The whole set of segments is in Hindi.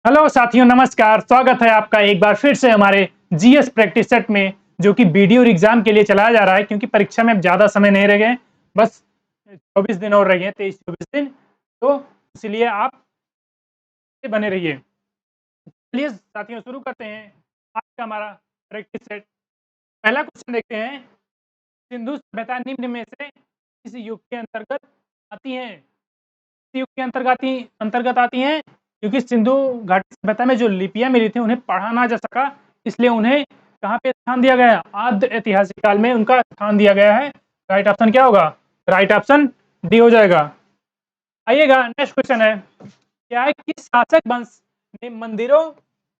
हेलो साथियों, नमस्कार। स्वागत है आपका एक बार फिर से हमारे जीएस प्रैक्टिस सेट में, जो कि बीडी और एग्जाम के लिए चलाया जा रहा है, क्योंकि परीक्षा में अब ज़्यादा समय नहीं रह गए, बस 24 दिन और रह गए, 23-24 दिन। तो इसलिए आप बने रहिए। चलिए साथियों, शुरू करते हैं आज का हमारा प्रैक्टिस सेट। पहला क्वेश्चन देखते हैं। सिंधु सभ्यता निम्न में से किस युग के अंतर्गत आती है? किस युग के अंतर्गत आती हैं? क्योंकि सिंधु घाटी सभ्यता में जो लिपियां मिली थी उन्हें पढ़ा ना जा सका, इसलिए उन्हें कहाँ पे स्थान दिया गया है? आद्य ऐतिहासिक काल में उनका स्थान दिया गया है। राइट ऑप्शन क्या होगा? राइट ऑप्शन डी हो जाएगा। आइएगा, नेक्स्ट क्वेश्चन है। क्या है, किस शासक वंश ने मंदिरों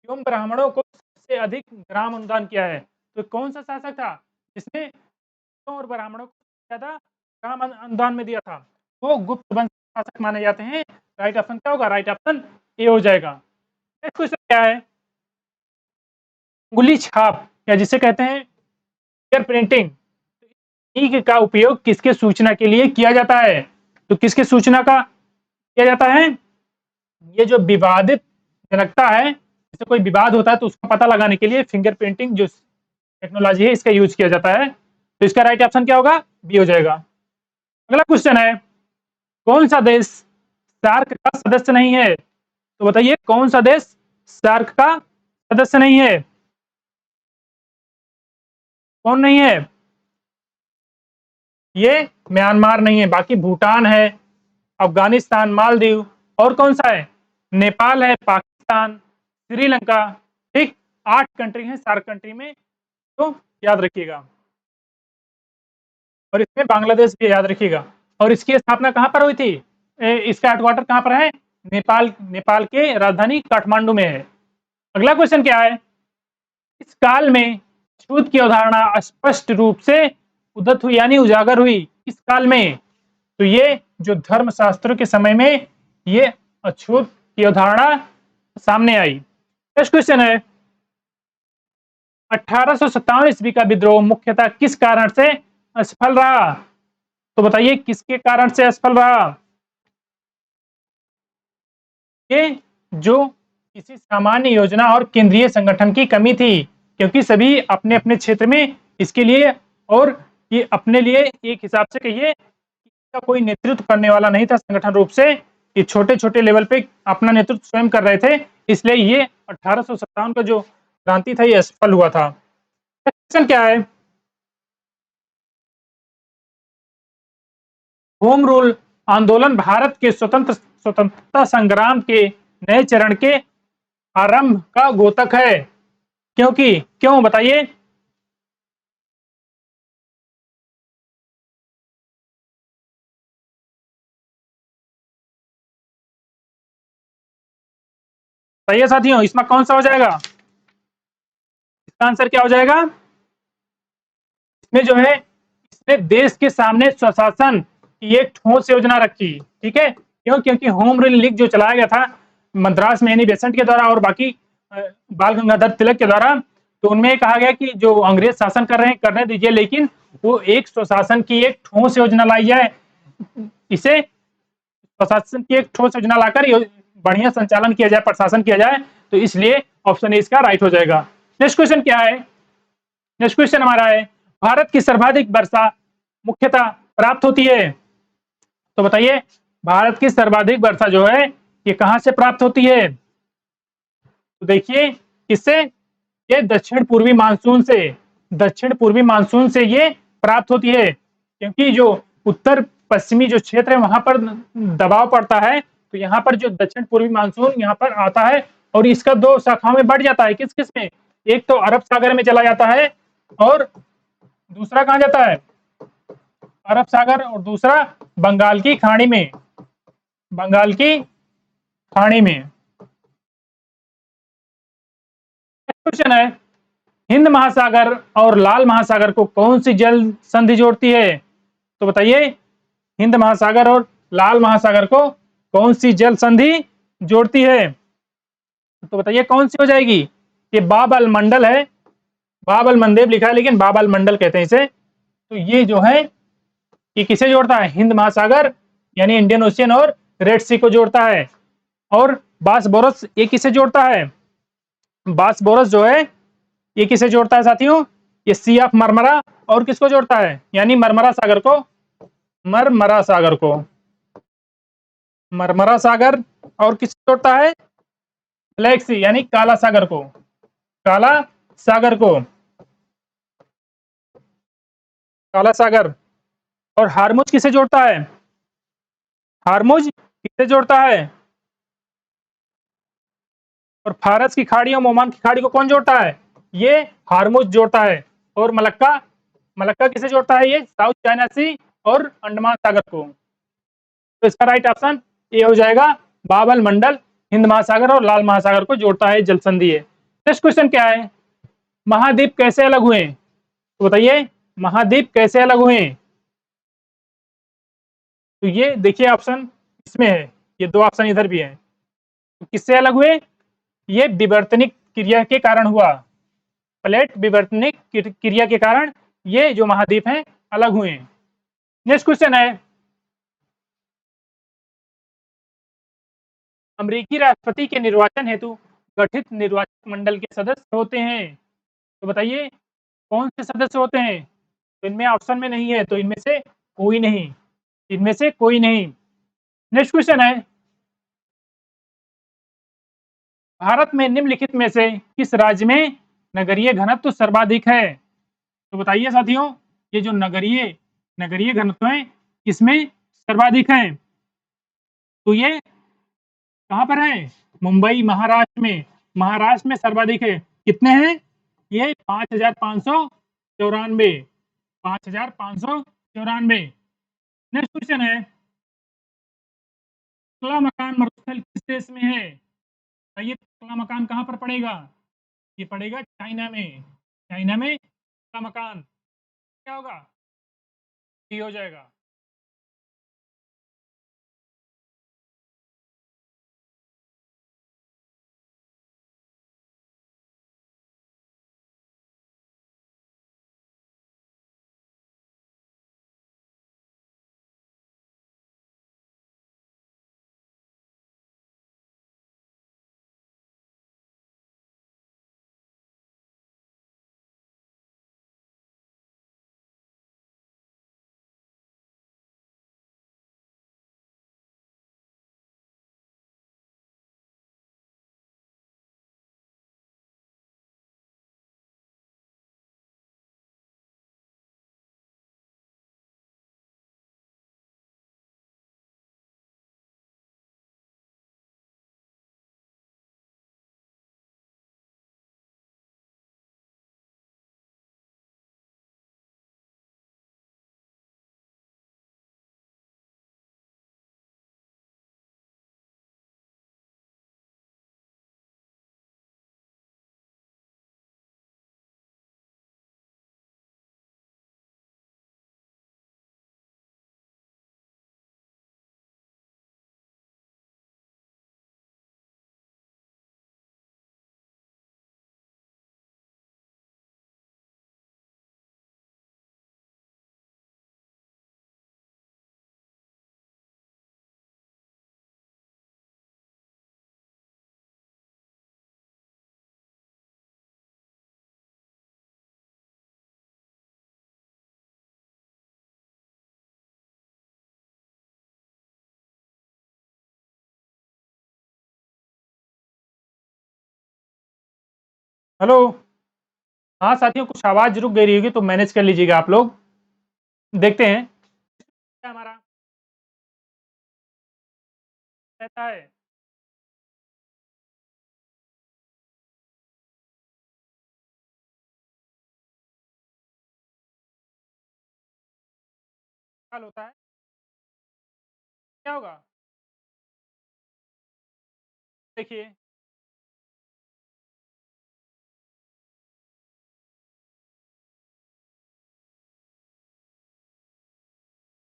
एवं ब्राह्मणों को सबसे अधिक ग्राम अनुदान किया है? तो कौन सा शासक था जिसने हिंदुओं और ब्राह्मणों को ज्यादा ग्राम अनुदान में दिया था? वो गुप्त वंश शासक माने जाते हैं। राइट ऑप्शन क्या होगा? राइट ऑप्शन ए हो जाएगा। नेक्स्ट क्वेश्चन क्या है? उंगली छाप, या जिसे कहते हैं फिंगर प्रिंटिंग, का उपयोग किसके सूचना के लिए किया जाता है? तो किसके सूचना का किया जाता है? ये जो विवादित जनकता है, जैसे कोई विवाद होता है तो उसका पता लगाने के लिए फिंगर प्रिंटिंग जो टेक्नोलॉजी है, इसका यूज किया जाता है। तो इसका राइट ऑप्शन क्या होगा? बी हो जाएगा। अगला क्वेश्चन है, कौन सा देश सार्क का सदस्य नहीं है? तो बताइए, कौन सा देश सार्क का सदस्य नहीं है? कौन नहीं है? ये म्यांमार नहीं है, बाकी भूटान है, अफगानिस्तान, मालदीव, और कौन सा है? नेपाल है, पाकिस्तान, श्रीलंका। ठीक, 8 कंट्री हैं सार्क कंट्री में, तो याद रखिएगा। और इसमें बांग्लादेश भी याद रखिएगा। और इसकी स्थापना कहां पर हुई थी? इसका हेडक्वार्टर कहां पर है? नेपाल के राजधानी काठमांडू में है। अगला क्वेश्चन क्या है? इस काल में छूत की अवधारणा स्पष्ट रूप से उदत हुई, यानी उजागर हुई, किस काल में? तो ये जो धर्मशास्त्रों के समय में ये अछूत की अवधारणा सामने आई। नेक्स्ट क्वेश्चन है, 1857 ईस्वी का विद्रोह मुख्यतः किस कारण से असफल रहा? तो बताइए, किसके कारण से असफल रहा? ये जो किसी सामान्य योजना और केंद्रीय संगठन की कमी थी, क्योंकि सभी अपने अपने क्षेत्र में इसके लिए, और ये अपने लिए एक हिसाब से कहिए, इसका कोई नेतृत्व करने वाला नहीं था संगठन रूप से। ये छोटे छोटे लेवल पे अपना नेतृत्व स्वयं कर रहे थे, इसलिए ये 1857 का जो क्रांति था ये असफल हुआ था। क्वेश्चन क्या है? होम रूल आंदोलन भारत के स्वतंत्रता संग्राम के नए चरण के आरंभ का द्योतक है। क्यों बताइए? बताइए साथियों, इसमें कौन सा हो जाएगा? इसका आंसर क्या हो जाएगा? इसमें जो है, इसने देश के सामने स्वशासन की एक ठोस योजना रखी। ठीक है, क्योंकि होम रूल लीग जो चलाया गया था मद्रास में, यानी बेसेंट के द्वारा और बाकी बाल गंगाधर तिलक के द्वारा, तो उनमें कहा गया कि जो अंग्रेज शासन कर रहे हैं करने दीजिए, लेकिन वो एक स्वशासन की एक ठोस योजना लाई जाए। इसे प्रशासन की एक ठोस योजना लाकर बढ़िया संचालन किया जाए, प्रशासन किया जाए, तो इसलिए ऑप्शन ए इसका राइट हो जाएगा। नेक्स्ट क्वेश्चन क्या है? नेक्स्ट क्वेश्चन हमारा है, भारत की सर्वाधिक वर्षा मुख्यतः प्राप्त होती है? तो बताइए, भारत की सर्वाधिक वर्षा जो है ये कहां से प्राप्त होती है? तो देखिए, किससे? ये दक्षिण पूर्वी मानसून से ये प्राप्त होती है, क्योंकि जो उत्तर पश्चिमी जो क्षेत्र है वहां पर दबाव पड़ता है, तो यहाँ पर जो दक्षिण पूर्वी मानसून यहाँ पर आता है, और इसका 2 शाखाओं में बढ़ जाता है। किस किस में? एक तो अरब सागर में चला जाता है, और दूसरा कहां जाता है? अरब सागर, और दूसरा बंगाल की खाड़ी में। बंगाल की खाड़ी में। क्वेश्चन है, हिंद महासागर और लाल महासागर को कौन सी जल संधि जोड़ती है? तो बताइए, हिंद महासागर और लाल महासागर को कौन सी जल संधि जोड़ती है? तो बताइए, कौन सी हो जाएगी? ये बाब-अल मंडल है, बाब-अल मंदेब लिखा है, लेकिन बाब-अल मंडल कहते हैं इसे। तो ये जो है, ये किसे जोड़ता है? हिंद महासागर यानी इंडियन ओशियन और रेड सी को जोड़ता है। और बासबोरस ये किसे जोड़ता है? बासबोरस जो है ये किसे जोड़ता है साथियों? ये सी ऑफ मरमरा और किसको जोड़ता है? यानी मरमरा सागर को, मरमरा सागर को, मरमरा सागर और किसको जोड़ता है? ब्लैक सी यानी काला सागर को, काला सागर को, काला सागर। और हारमुज किसे जोड़ता है? हारमुज किसे जोड़ता है? और फारस की खाड़ी और ओमान की खाड़ी को कौन जोड़ता है? ये हारमुज जोड़ता है। और मलक्का, मलक्का किसे जोड़ता है? ये साउथ चाइना सी और अंडमान सागर को। तो इसका राइट ऑप्शन ए हो जाएगा, बाबल मंडल हिंद महासागर और लाल महासागर को जोड़ता है, जल संधि है। नेक्स्ट क्वेश्चन क्या है? महाद्वीप कैसे अलग हुए? तो बताइए महाद्वीप कैसे अलग हुए? तो ये देखिए ऑप्शन इसमें है, ये दो ऑप्शन इधर भी है। तो किससे अलग हुए? ये विवर्तनिक क्रिया के कारण हुआ, प्लेट विवर्तनिक क्रिया के कारण ये जो महाद्वीप हैं अलग हुए। नेक्स्ट क्वेश्चन है, अमेरिकी राष्ट्रपति के निर्वाचन हेतु गठित निर्वाचक मंडल के सदस्य होते हैं। तो बताइए कौन से सदस्य होते हैं? तो इनमें ऑप्शन में नहीं है, तो इनमें से कोई नहीं, इनमें से कोई नहीं। नेक्स्ट क्वेश्चन है, भारत में निम्नलिखित में से किस राज्य में नगरीय घनत्व सर्वाधिक है? तो बताइए साथियों, ये जो नगरीय नगरीय घनत्व है इसमें सर्वाधिक है। तो ये कहाँ पर है? मुंबई महाराष्ट्र में, महाराष्ट्र में सर्वाधिक है। कितने हैं? ये 5,594, 5,594। नेक्स्ट क्वेश्चन है, तकला मकान मरुस्थल किस देश में है? ये तकला मकान कहाँ पर पड़ेगा? ये पड़ेगा चाइना में, चाइना में तकला मकान। क्या होगा? ये हो जाएगा। हेलो, हाँ साथियों कुछ आवाज रुक गई होगी तो मैनेज कर लीजिएगा आप लोग। देखते हैं क्या हमारा रहता है। सवाल होता है क्या होगा? देखिए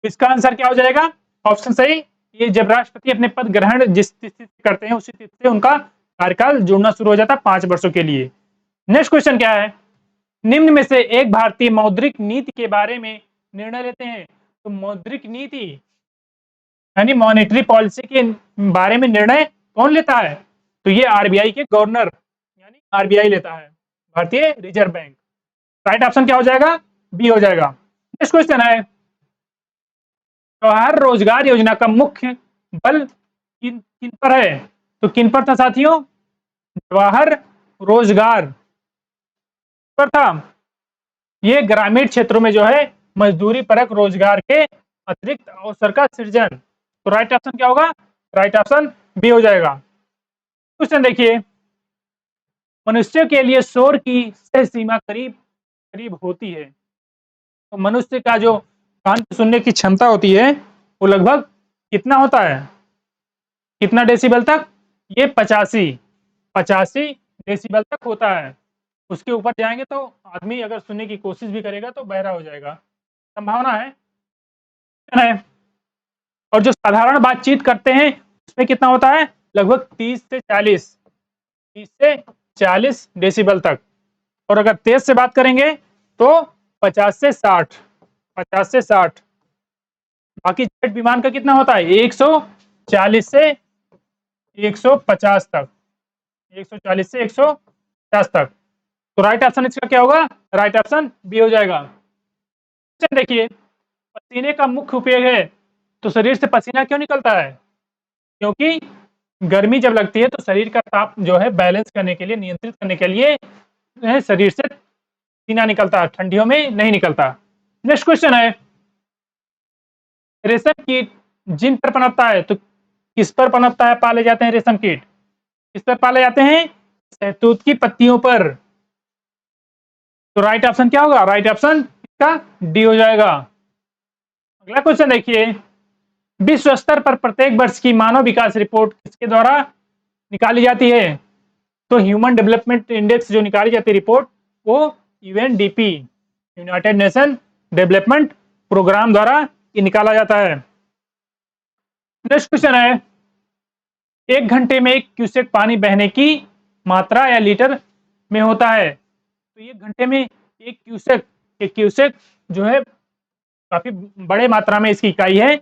इसका आंसर क्या हो जाएगा? ऑप्शन सही। ये जब राष्ट्रपति अपने पद ग्रहण जिस तिथि से करते हैं उसी तिथि से उनका कार्यकाल जुड़ना शुरू हो जाता है 5 वर्षों के लिए। नेक्स्ट क्वेश्चन क्या है? निम्न में से एक भारतीय मौद्रिक नीति के बारे में निर्णय लेते हैं। तो मौद्रिक नीति यानी मॉनेटरी पॉलिसी के बारे में निर्णय कौन लेता है? तो ये आरबीआई के गवर्नर यानी आरबीआई लेता है, भारतीय रिजर्व बैंक। राइट ऑप्शन क्या हो जाएगा? बी हो जाएगा। नेक्स्ट क्वेश्चन है, जवाहर रोजगार योजना का मुख्य बल किन किन पर है? तो किन पर था साथियों? जवाहर रोजगार पर था। ये ग्रामीण क्षेत्रों में जो है मजदूरी परक रोजगार के अतिरिक्त अवसर का सृजन। तो राइट ऑप्शन क्या होगा? राइट ऑप्शन बी हो जाएगा। क्वेश्चन देखिए, मनुष्य के लिए शोर की सह सीमा करीब करीब होती है। तो मनुष्य का जो कान सुनने की क्षमता होती है वो लगभग कितना होता है? कितना डेसिबल तक? ये 85 डेसिबल तक होता है। उसके ऊपर जाएंगे तो आदमी अगर सुनने की कोशिश भी करेगा तो बहरा हो जाएगा, संभावना है। और जो साधारण बातचीत करते हैं उसमें कितना होता है? लगभग 30 से 40 डेसिबल तक। और अगर तेज से बात करेंगे तो 50 से 60। बाकी जेट विमान का कितना होता है? 140 से 150 तक, 140 से 150 तक। तो राइट ऑप्शन इसका क्या होगा? राइट ऑप्शन बी हो जाएगा। देखिए, पसीने का मुख्य उपयोग है, तो शरीर से पसीना क्यों निकलता है? क्योंकि गर्मी जब लगती है तो शरीर का ताप जो है बैलेंस करने के लिए, नियंत्रित करने के लिए शरीर से पसीना निकलता है, ठंडियों में नहीं निकलता। नेक्स्ट क्वेश्चन है, रेशम कीट जिन पर पनपता है, तो किस पर पनपता है, पाले जाते हैं रेशम कीट? किस पर पाले जाते हैं? शहतूत की पत्तियों पर। तो राइट ऑप्शन क्या होगा? राइट ऑप्शन इसका डी हो जाएगा। अगला क्वेश्चन देखिए, विश्व स्तर पर प्रत्येक वर्ष की मानव विकास रिपोर्ट किसके द्वारा निकाली जाती है? तो ह्यूमन डेवलपमेंट इंडेक्स जो निकाली जाती है रिपोर्ट, वो UNDP, United Nation Development Programme द्वारा ये निकाला जाता है। नेक्स्ट क्वेश्चन है, एक घंटे में 1 क्यूसेक पानी बहने की मात्रा या लीटर में होता है। तो एक घंटे में 1 क्यूसेक जो है काफी बड़े मात्रा में इसकी इकाई है।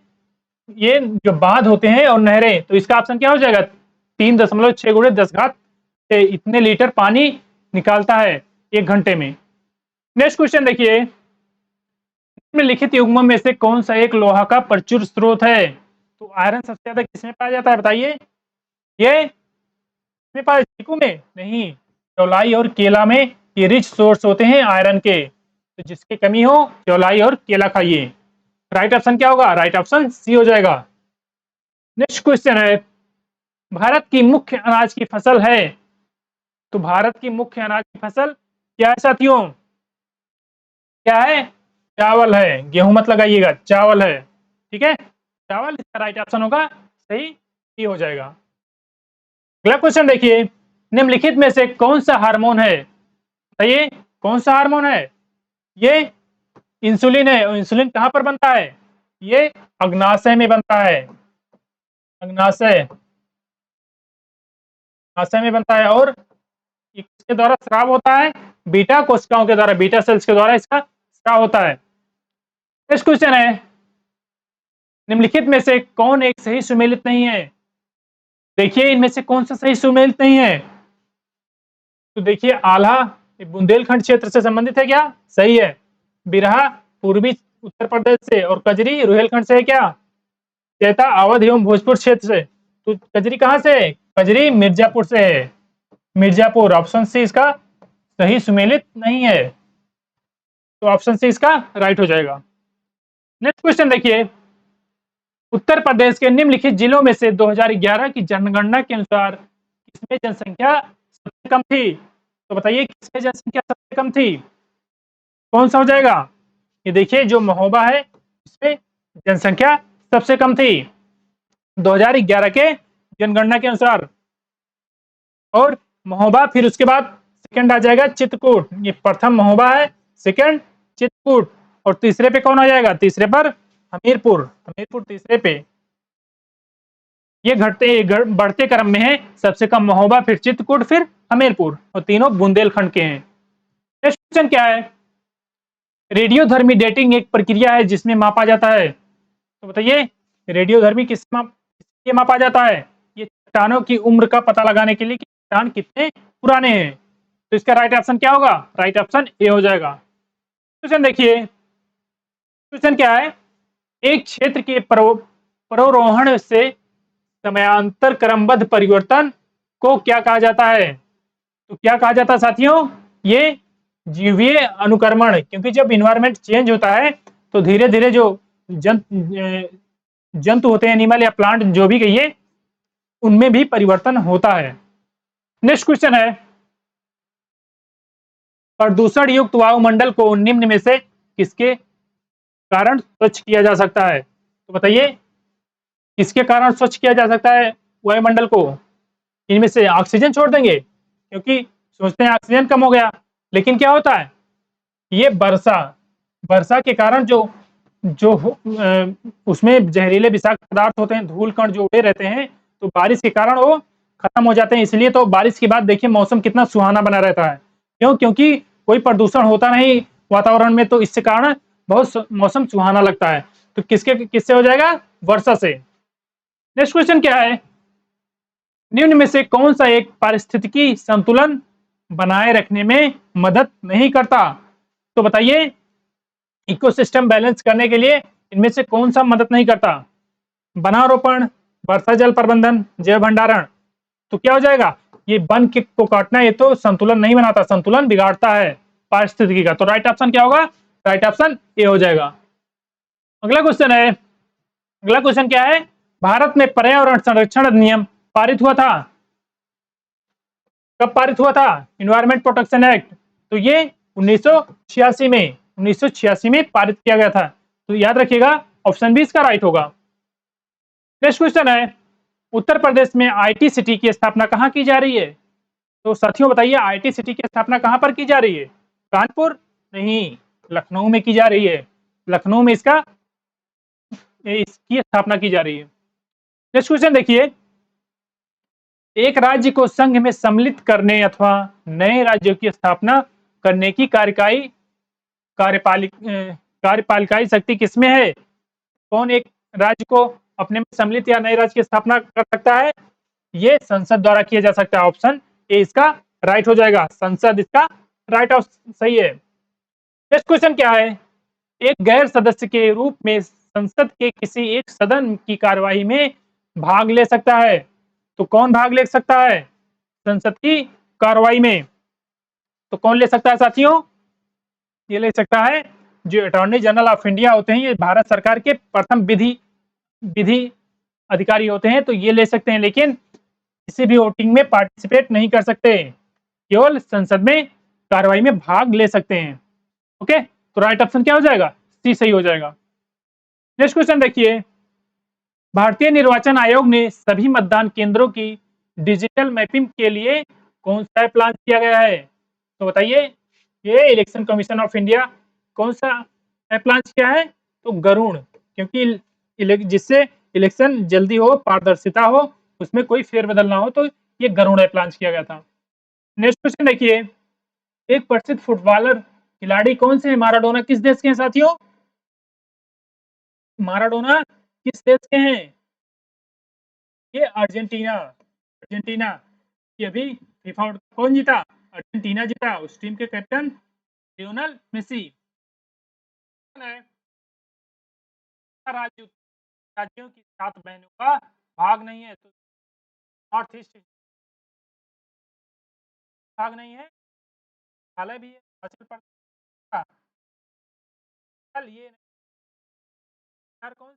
ये जो बांध होते हैं और नहरें, तो इसका ऑप्शन क्या हो जाएगा? 3.6 गुणे 10 घात से इतने लीटर पानी निकालता है 1 घंटे में। नेक्स्ट क्वेश्चन देखिए, निम्नलिखित युग्मों में से कौन सा एक लोहा का प्रचुर स्रोत है? तो आयरन सबसे ज्यादा किसमें पाया जाता है बताइए? ये चीकू में नहीं, चौलाई और केला में ये रिच सोर्स होते हैं आयरन के। तो जिसकी कमी हो चौलाई और केला खाइए। राइट ऑप्शन क्या होगा? राइट ऑप्शन सी हो जाएगा। नेक्स्ट क्वेश्चन है, भारत की मुख्य अनाज की फसल है। तो भारत की मुख्य अनाज की फसल क्या है साथियों? क्या है? चावल है। गेहूं मत लगाइएगा, चावल है। ठीक है, चावल इसका राइट ऑप्शन होगा, सही ही हो जाएगा। अगला क्वेश्चन देखिए, निम्नलिखित में से कौन सा हार्मोन है? बताइए कौन सा हार्मोन है? ये इंसुलिन है। और इंसुलिन कहां पर बनता है? ये अग्नाशय में बनता है। अग्नाशय में बनता है। और इसके द्वारा स्राव होता है बीटा कोशिकाओं के द्वारा, बीटा सेल्स के द्वारा इसका स्राव होता है। नेक्स्ट क्वेश्चन है, निम्नलिखित में से कौन एक सही सुमेलित नहीं है? देखिए इनमें से कौन सा सही सुमेलित नहीं है? तो देखिए आल्हा बुंदेलखंड क्षेत्र से संबंधित है क्या? सही है। बिरहा पूर्वी उत्तर प्रदेश से, और कजरी रुहेलखंड से है क्या? चैता अवध एवं भोजपुर क्षेत्र से। तो कजरी कहां से है? कजरी मिर्जापुर से है। मिर्जापुर, ऑप्शन सी इसका सही सुमेलित नहीं है। तो ऑप्शन सी इसका राइट हो जाएगा। नेक्स्ट क्वेश्चन देखिए, उत्तर प्रदेश के निम्नलिखित जिलों में से 2011 की जनगणना के अनुसार किसमें जनसंख्या सबसे कम थी? तो बताइए किसमें जनसंख्या सबसे कम थी? कौन सा हो जाएगा? ये देखिए जो महोबा है इसमें जनसंख्या सबसे कम थी 2011 के जनगणना के अनुसार। और महोबा, फिर उसके बाद सेकंड आ जाएगा चित्रकूट। ये प्रथम महोबा है, सेकंड चित्रकूट, और तीसरे पे कौन आ जाएगा? तीसरे पर हमीरपुर तीसरे पे। ये बढ़ते क्रम में है, सबसे कम महोबा, फिर चित्रकूट, फिर हमीरपुर, और तीनों बुंदेलखंड के हैं। नेक्स्ट क्वेश्चन क्या है, रेडियोधर्मी डेटिंग एक प्रक्रिया है जिसमें मापा जाता है। तो बताइए रेडियोधर्मी किस मापा जाता है? ये चट्टानों की उम्र का पता लगाने के लिए कि चट्टान कितने पुराने हैं। तो इसका राइट ऑप्शन क्या होगा? राइट ऑप्शन ए हो जाएगा। क्वेश्चन देखिए, क्वेश्चन क्या है? एक क्षेत्र के परारोहण से समयांतर क्रमबद्ध परिवर्तन को क्या कहा जाता है? तो क्या कहा जाता है साथियों? ये जीवीय अनुक्रमण, क्योंकि जब इन्वायरमेंट चेंज होता है तो धीरे धीरे जो जंतु होते हैं, एनिमल या प्लांट जो भी कहिए, उनमें भी परिवर्तन होता है। नेक्स्ट क्वेश्चन है, प्रदूषण युक्त वायुमंडल को निम्न में से किसके कारण स्वच्छ किया जा सकता है? तो बताइए, किसके कारण स्वच्छ किया जा सकता है वायुमंडल को? इनमें से ऑक्सीजन छोड़ देंगे, क्योंकि सोचते हैं ऑक्सीजन कम हो गया, लेकिन क्या होता है, ये वर्षा के कारण जो जो उसमें जहरीले विषाक्त पदार्थ होते हैं, धूल कण जो उड़े रहते हैं, तो बारिश के कारण वो खत्म हो जाते हैं। इसलिए तो बारिश के बाद देखिए मौसम कितना सुहाना बना रहता है। क्यों? क्योंकि कोई प्रदूषण होता नहीं वातावरण में, तो इसके कारण बहुत मौसम सुहाना लगता है। तो किससे हो जाएगा? वर्षा से। नेक्स्ट क्वेश्चन क्या है? निम्न में से कौन सा एक पारिस्थितिकी संतुलन बनाए रखने में मदद नहीं करता? तो बताइए, इकोसिस्टम बैलेंस करने के लिए इनमें से कौन सा मदद नहीं करता? वनारोपण, वर्षा जल प्रबंधन, जैव भंडारण। तो क्या हो जाएगा? ये वन को काटना ये तो संतुलन नहीं बनाता, संतुलन बिगाड़ता है पारिस्थितिकी का। तो राइट ऑप्शन क्या होगा? राइट ऑप्शन ए हो जाएगा। अगला क्वेश्चन है, अगला क्वेश्चन क्या है? भारत में पर्यावरण संरक्षण अधिनियम पारित हुआ था। कब पारित हुआ था? Environment protection act. तो ये 1986 में पारित किया गया था। तो याद रखिएगा, ऑप्शन बी इसका राइट होगा। नेक्स्ट क्वेश्चन है, उत्तर प्रदेश में आईटी सिटी की स्थापना कहाँ की जा रही है? तो साथियों बताइए, आईटी सिटी की स्थापना कहाँ पर की जा रही है? कानपुर? नहीं, लखनऊ में की जा रही है। लखनऊ में इसकी स्थापना की जा रही है। नेक्स्ट क्वेश्चन देखिए, एक राज्य को संघ में सम्मिलित करने अथवा नए राज्यों की स्थापना करने की कार्यपालिकाई शक्ति किसमें है? कौन एक राज्य को अपने में सम्मिलित या नए राज्य की स्थापना कर सकता है? ये संसद द्वारा किया जा सकता है। ऑप्शन ए इसका राइट हो जाएगा, संसद इसका राइट सही है। नेक्स्ट क्वेश्चन क्या है? एक गैर सदस्य के रूप में संसद के किसी एक सदन की कार्यवाही में भाग ले सकता है। तो कौन भाग ले सकता है संसद की कार्रवाई में? तो कौन ले सकता है साथियों? ये ले सकता है जो अटॉर्नी जनरल ऑफ इंडिया होते हैं, ये भारत सरकार के प्रथम विधि अधिकारी होते हैं, तो ये ले सकते हैं, लेकिन किसी भी वोटिंग में पार्टिसिपेट नहीं कर सकते, केवल संसद में कार्रवाई में भाग ले सकते हैं। ओके, तो राइट ऑप्शन क्या हो जाएगा? सी सही हो जाएगा। नेक्स्ट क्वेश्चन देखिए, भारतीय निर्वाचन आयोग ने सभी मतदान केंद्रों की डिजिटल मैपिंग के लिए कौन सा प्लान किया गया है? तो बताइए, ये इलेक्शन कमीशन ऑफ इंडिया कौन सा ऐप लॉन्च किया है? तो गरुड़, क्योंकि जिससे इलेक्शन जल्दी हो, पारदर्शिता हो, उसमें कोई फेरबदल ना हो, तो ये गरुड़ ऐप लॉन्च किया गया था। नेक्स्ट क्वेश्चन देखिए, एक प्रसिद्ध फुटबॉलर खिलाड़ी कौन से हैं? माराडोना किस देश के हैं साथियों? माराडोना किस देश के हैं? ये अर्जेंटीना की अभी फीफा कौन जीता? अर्जेंटीना जीता, उस टीम के कैप्टन लियोनेल मेसी है। राज्यों की 7 बहनों का भाग नहीं है, तो नॉर्थ ईस्ट भाग नहीं है, मेघालय भी है, हिमाचल प्रदेश ये कौन?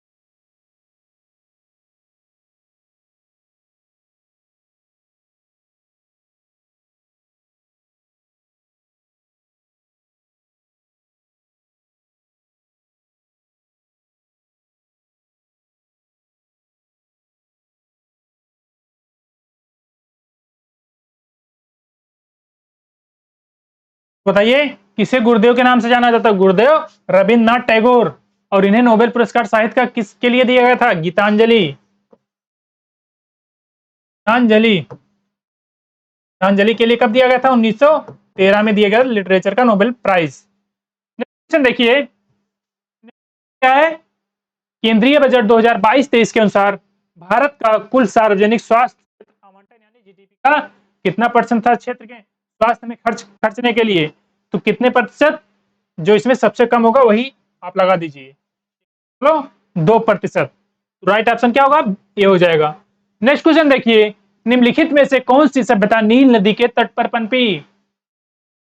बताइए, किसे गुरुदेव के नाम से जाना जाता है? गुरुदेव रविन्द्रनाथ टैगोर। और इन्हें नोबेल पुरस्कार साहित्य का किसके लिए दिया गया था? गीतांजलि गीतांजलि के लिए कब दिया गया था? 1913 में दिया गया लिटरेचर का नोबेल प्राइज। क्वेश्चन देखिए, क्या है? केंद्रीय बजट 2022-23 के अनुसार भारत का कुल सार्वजनिक स्वास्थ्य का कितना परसेंट था क्षेत्र के स्वास्थ्य में खर्चने के लिए, तो कितने प्रतिशत, जो इसमें सबसे कम होगा वही आप लगा दीजिए। चलो 2%। राइट ऑप्शन क्या होगा, ये हो जाएगा। नेक्स्ट क्वेश्चन देखिए, निम्नलिखित में से कौन सी सभ्यता नील नदी के तट पर पनपी?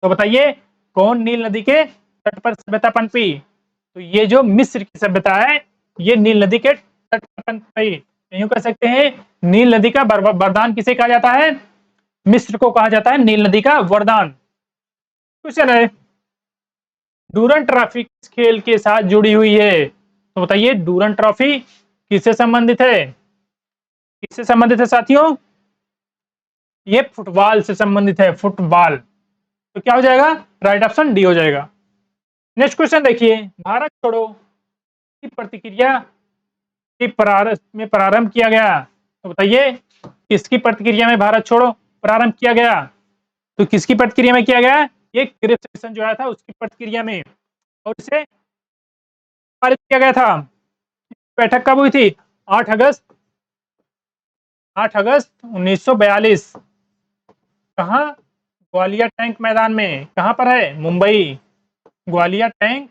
तो बताइए कौन नील नदी के तट पर सभ्यता पनपी? तो ये जो मिस्र की सभ्यता है, ये नील नदी के तट पर पनपी। यूं कह सकते हैं नील नदी का वरदान किसे कहा जाता है? मिस्र को कहा जाता है नील नदी का वरदान। क्वेश्चन है, डूरन ट्रॉफी किस खेल के साथ जुड़ी हुई है? तो बताइए डूरन ट्रॉफी किससे संबंधित है? किससे संबंधित है साथियों? ये फुटबॉल से संबंधित है, फुटबॉल। तो क्या हो जाएगा, राइट ऑप्शन डी हो जाएगा। नेक्स्ट क्वेश्चन देखिए, भारत छोड़ो की प्रतिक्रिया के प्रारंभ किया गया। तो बताइए किसकी प्रतिक्रिया में भारत छोड़ो प्रारंभ किया गया? तो किसकी प्रतिक्रिया में किया गया? ये क्रिप्स मिशन जो आया था उसकी प्रतिक्रिया में, और इसे पारित किया गया था। बैठक कब हुई थी? 8 अगस्त 1942। कहाँ? ग्वालियर टैंक मैदान में। कहाँ पर है? मुंबई, ग्वालियर टैंक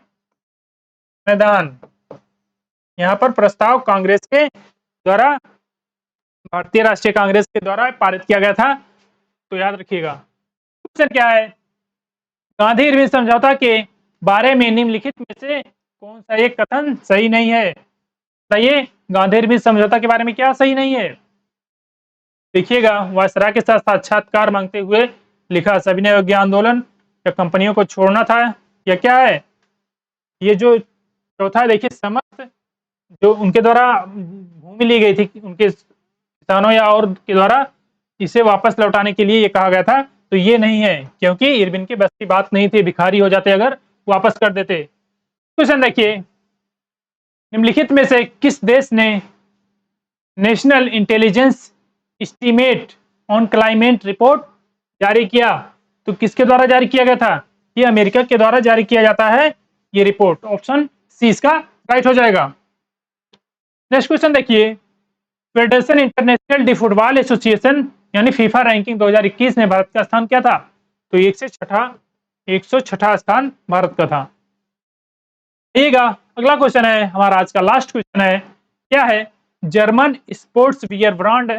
मैदान। यहाँ पर प्रस्ताव कांग्रेस के द्वारा, भारतीय राष्ट्रीय कांग्रेस के द्वारा पारित किया गया था, तो याद रखिएगा। क्वेश्चन क्या है, गांधी इरविन समझौता के बारे में निम्नलिखित में से कौन सा एक कथन सही नहीं है? बताइए गांधी इरविन समझौता के बारे में क्या सही नहीं है? देखिएगा, वायसराय के साथ साक्षात्कार मांगते हुए लिखा, सविनय अवज्ञा आंदोलन, या कंपनियों को छोड़ना था, या क्या है? ये जो चौथा है, देखिए समस्त जो उनके द्वारा भूमि ली गई थी उनके किसानों या और के द्वारा, इसे वापस लौटाने के लिए ये कहा गया था, तो ये नहीं है, क्योंकि इरविन की बस की बात नहीं थी, भिखारी हो जाते अगर वापस कर देते। क्वेश्चन देखिए, निम्नलिखित में से किस देश ने national intelligence estimate on climate report जारी किया? तो किसके द्वारा जारी किया गया था? ये अमेरिका के द्वारा जारी किया जाता है ये रिपोर्ट। ऑप्शन सी इसका राइट हो जाएगा। नेक्स्ट क्वेश्चन देखिए, federation international D football association यानी फीफा रैंकिंग 2021 में भारत का स्थान क्या था? तो 106 स्थान भारत का था। देखिएगा, अगला क्वेश्चन है हमारा आज का लास्ट क्वेश्चन है, क्या है? German sports wear brand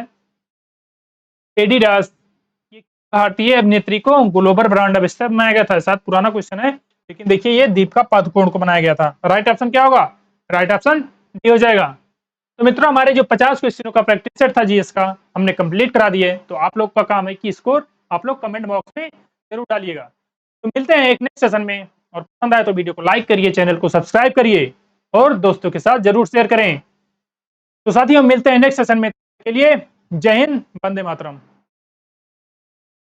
Adidas ये भारतीय अभिनेत्री को ग्लोबल ब्रांड एम्बेसडर बनाया गया था। साथ पुराना क्वेश्चन है, लेकिन देखिए ये दीपिका पादुकोण को बनाया गया था। राइट ऑप्शन क्या होगा? राइट ऑप्शन डी हो जाएगा। तो मित्रों, हमारे जो 50 क्वेश्चनों का प्रैक्टिस सेट था जीएस का, हमने कंप्लीट करा दिए। तो आप लोग का काम है कि स्कोर आप लोग कमेंट बॉक्स में जरूर डालिएगा। तो मिलते हैं एक नेक्स्ट सेशन में, और पसंद आए तो वीडियो को लाइक करिए, चैनल को सब्सक्राइब करिए, और दोस्तों के साथ जरूर शेयर करें। तो साथियों मिलते हैं नेक्स्ट सेशन में, के लिए जय हिंद, वंदे मातरम।